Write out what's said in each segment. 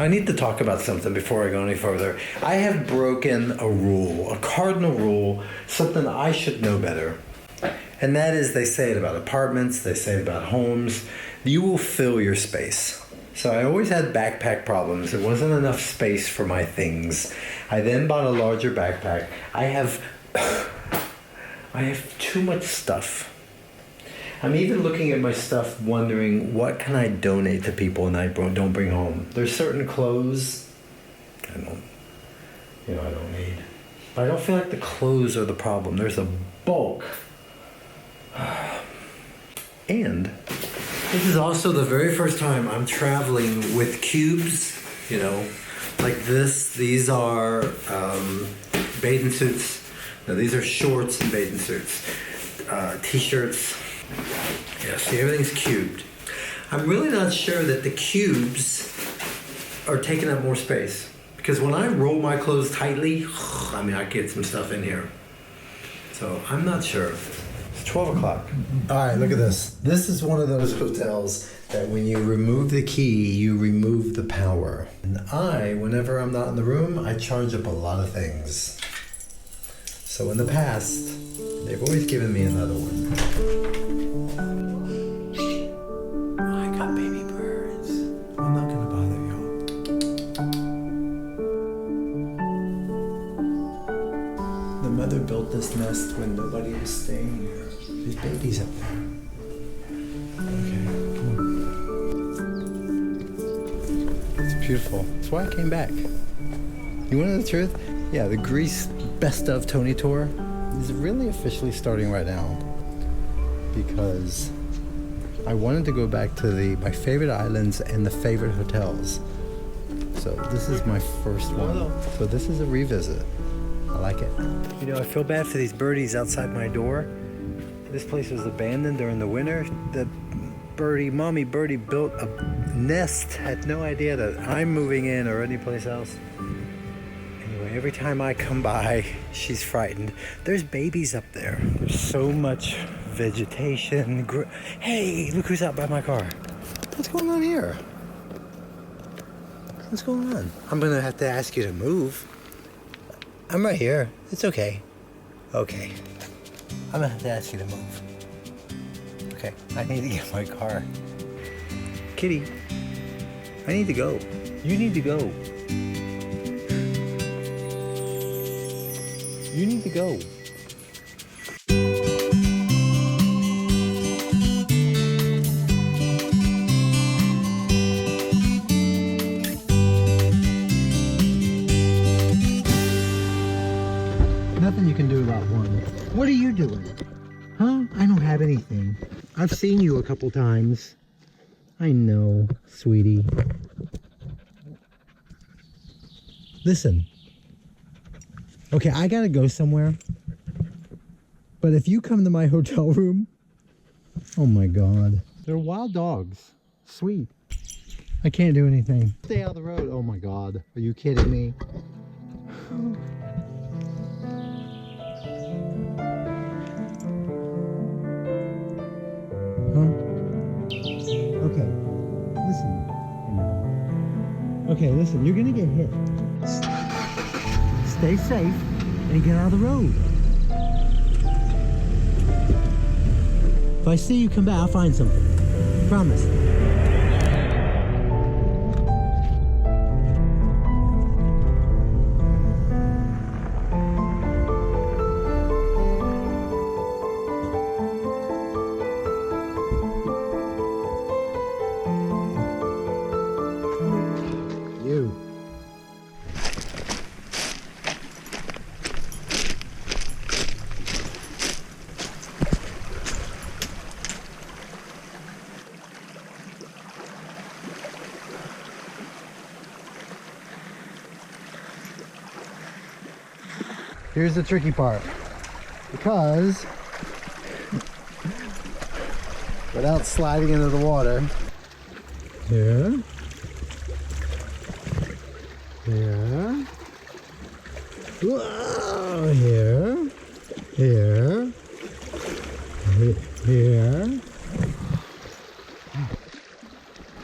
I need to talk about something before I go any further. I have broken a rule, a cardinal rule, something I should know better. And that is, they say it about apartments, they say it about homes, you will fill your space. So I always had backpack problems. There wasn't enough space for my things. I then bought a larger backpack. I have too much stuff. I'm even looking at my stuff wondering what can I donate to people and I don't bring home. There's certain clothes I don't need. But I don't feel like the clothes are the problem. There's a bulk. And this is also the very first time I'm traveling with cubes, like this. These are bathing suits. No, these are shorts and bathing suits. T-shirts. Yeah, see, everything's cubed. I'm really not sure that the cubes are taking up more space. Because when I roll my clothes tightly, I get some stuff in here. So I'm not sure. It's 12 o'clock. All right, look at this. This is one of those hotels that when you remove the key, you remove the power. And whenever I'm not in the room, I charge up a lot of things. So in the past, they've always given me another one. I got baby birds. I'm not gonna bother y'all. The mother built this nest when nobody was staying here. There's babies up there. Okay, come on. It's beautiful. That's why I came back. You want to know the truth? Yeah, the Greece Best of Tony Tour is really officially starting right now because I wanted to go back to my favorite islands and the favorite hotels. So this is my first one. So this is a revisit. I like it. I feel bad for these birdies outside my door. This place was abandoned during the winter. The mommy birdie built a nest, had no idea that I'm moving in or anyplace else. Anyway, every time I come by, she's frightened. There's babies up there. There's so much vegetation. Hey, look who's out by my car. What's going on here? What's going on? I'm gonna have to ask you to move. I'm right here. It's okay. Okay. I'm gonna have to ask you to move. Okay, I need to get my car. Kitty, I need to go. You need to go. You need to go. Nothing you can do about one. What are you doing? Huh? I don't have anything. I've seen you a couple times. I know, sweetie. Listen. Okay, I gotta go somewhere. But if you come to my hotel room, oh my God. They're wild dogs. Sweet. I can't do anything. Stay out of the road. Oh my God. Are you kidding me? Okay, listen, you're gonna get hit. Stay safe and get out of the road. If I see you come back, I'll find something. Promise. Here's the tricky part, because without sliding into the water, here, whoa, here,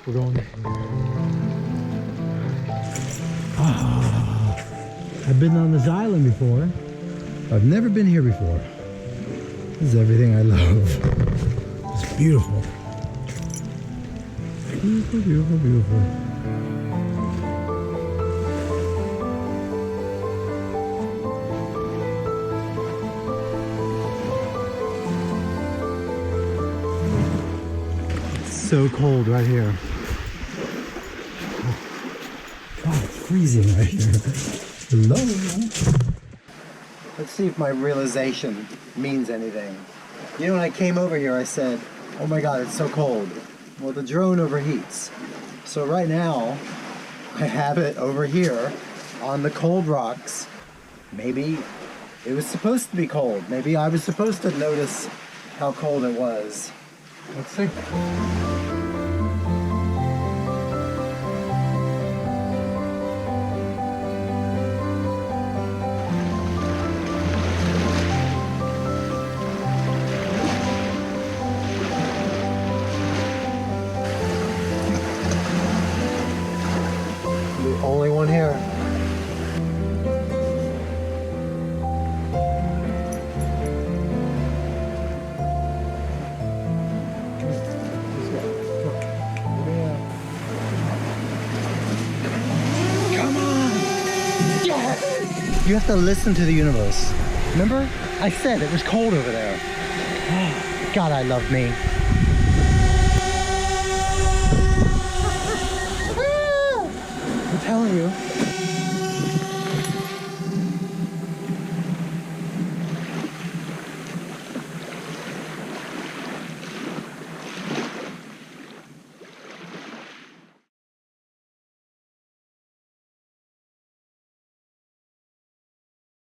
we're going here. I've been on this island before. I've never been here before. This is everything I love. It's beautiful. Beautiful, beautiful, beautiful. It's so cold right here. Oh, it's freezing right here. Hello. Let's see if my realization means anything. You know, when I came over here, I said, oh my God, it's so cold. Well, the drone overheats. So right now, I have it over here on the cold rocks. Maybe it was supposed to be cold. Maybe I was supposed to notice how cold it was. Let's see. Only one here. Come on! Yes! You have to listen to the universe. Remember? I said it was cold over there. God, I love me. I'm telling you.